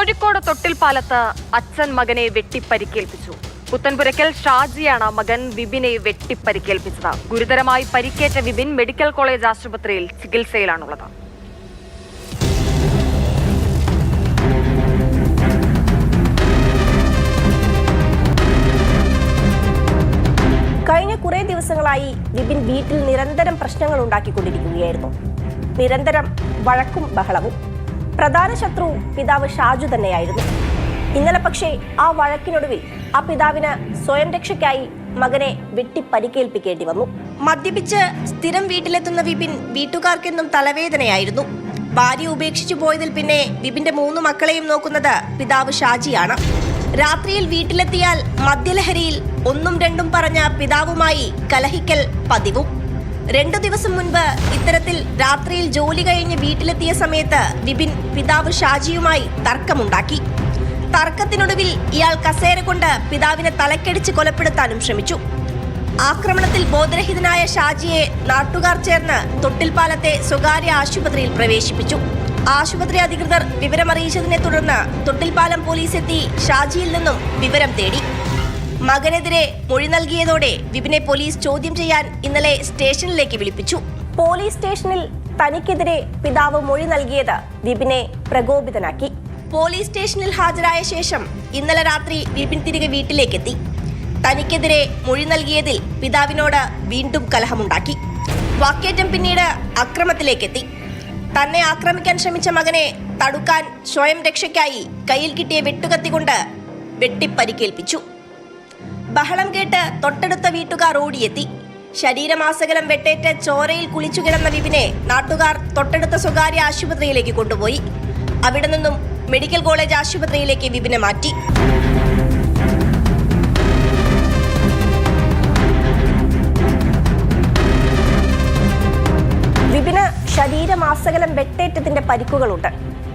കോഴിക്കോട് തൊട്ടിൽപ്പാലത്ത് അച്ഛൻ മകനെ വെട്ടിപ്പരിക്കേൽപ്പിച്ചു. പുത്തൻപുരയ്ക്കൽ ഷാജിയാണ് മകൻ വിപിനെ വെട്ടിപ്പരിക്കേൽപ്പിച്ചത്. ഗുരുതരമായി പരിക്കേറ്റ വിപിൻ മെഡിക്കൽ കോളേജ് ആശുപത്രിയിൽ ചികിത്സയിലാണുള്ളത്. കഴിഞ്ഞ കുറേ ദിവസങ്ങളായി വിപിൻ വീട്ടിൽ നിരന്തരം പ്രശ്നങ്ങൾ ഉണ്ടാക്കിക്കൊണ്ടിരിക്കുകയായിരുന്നു. നിരന്തരം വഴക്കും ബഹളവും. പ്രധാന ശത്രു പിതാവ് ഷാജു തന്നെയായിരുന്നു. ഇന്നലെ പക്ഷേ ആ വഴക്കിനൊടുവിൽ ആ പിതാവിന് സ്വയം രക്ഷയ്ക്കായി മകനെ വെട്ടിപ്പരിക്കേൽപ്പിക്കേണ്ടി വന്നു. മദ്യപിച്ച് സ്ഥിരം വീട്ടിലെത്തുന്ന വിപിൻ വീട്ടുകാർക്കെന്നും തലവേദനയായിരുന്നു. ഭാര്യ ഉപേക്ഷിച്ചു പോയതിൽ പിന്നെ വിപിന്റെ 3 മക്കളെയും നോക്കുന്നത് പിതാവ് ഷാജിയാണ്. രാത്രിയിൽ വീട്ടിലെത്തിയാൽ മദ്യലഹരിയിൽ 1ഉം 2ഉം പറഞ്ഞ പിതാവുമായി കലഹിക്കൽ പതിവും. 2 ദിവസം മുൻപ് ഇത്തരത്തിൽ രാത്രിയിൽ ജോലി കഴിഞ്ഞ് വീട്ടിലെത്തിയ സമയത്ത് വിപിൻ പിതാവ് ഷാജിയുമായി തർക്കമുണ്ടാക്കി. തർക്കത്തിനൊടുവിൽ ഇയാൾ കസേര കൊണ്ട് പിതാവിനെ തലക്കടിച്ച് കൊലപ്പെടുത്താനും ശ്രമിച്ചു. ആക്രമണത്തിൽ ബോധരഹിതനായ ഷാജിയെ നാട്ടുകാർ ചേർന്ന് തൊട്ടിൽപ്പാലത്തെ സ്വകാര്യ ആശുപത്രിയിൽ പ്രവേശിപ്പിച്ചു. ആശുപത്രി അധികൃതർ വിവരമറിയിച്ചതിനെ തുടർന്ന് തൊട്ടിൽപ്പാലം പോലീസ് എത്തി ഷാജിയിൽ നിന്നും വിവരം തേടി. മകനെതിരെ മൊഴി നൽകിയതോടെ വിപിനെ പോലീസ് ചോദ്യം ചെയ്യാൻ ഇന്നലെ സ്റ്റേഷനിലേക്ക് വിളിപ്പിച്ചു. പോലീസ് സ്റ്റേഷനിൽ തനിക്കെതിരെ പിതാവ് മൊഴി നൽകിയത് വിപിനെ പ്രകോപിതനാക്കി. പോലീസ് സ്റ്റേഷനിൽ ഹാജരായ ശേഷം ഇന്നലെ രാത്രി വിപിൻ തിരികെ വീട്ടിലേക്കെത്തി. തനിക്കെതിരെ മൊഴി നൽകിയതിൽ പിതാവിനോട് വീണ്ടും കലഹമുണ്ടാക്കി. വാക്കേറ്റം പിന്നീട് അക്രമത്തിലേക്കെത്തി. തന്നെ ആക്രമിക്കാൻ ശ്രമിച്ച മകനെ തടുക്കാൻ സ്വയം രക്ഷയ്ക്കായി കയ്യിൽ കിട്ടിയ വെട്ടുകത്തികൊണ്ട് വെട്ടിപ്പരിക്കേൽപ്പിച്ചു. ബഹളം കേട്ട് തൊട്ടടുത്ത വീട്ടുകാർ ഓടിയെത്തി. ശരീരമാസകലം വെട്ടേറ്റ് ചോരയിൽ കുളിച്ചു കിടന്ന വിപിനെ നാട്ടുകാർ തൊട്ടടുത്ത സ്വകാര്യ ആശുപത്രിയിലേക്ക് കൊണ്ടുപോയി. അവിടെ നിന്നും മെഡിക്കൽ കോളേജ് ആശുപത്രിയിലേക്ക് വിപിനെ മാറ്റി. വിപിന് ശരീരമാസകലം വെട്ടേറ്റത്തിന്റെ പരിക്കുകളുണ്ട്.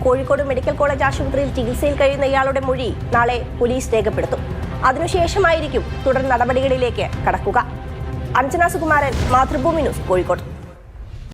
കോഴിക്കോട് മെഡിക്കൽ കോളേജ് ആശുപത്രിയിൽ ചികിത്സയിൽ കഴിയുന്ന ഇയാളുടെ മൊഴി നാളെ പോലീസ് രേഖപ്പെടുത്തും. അതിനുശേഷമായിരിക്കും തുടർ നടപടികളിലേക്ക് കടക്കുക. അഞ്ജന സുകുമാരൻ, മാതൃഭൂമി ന്യൂസ്, കോഴിക്കോട്.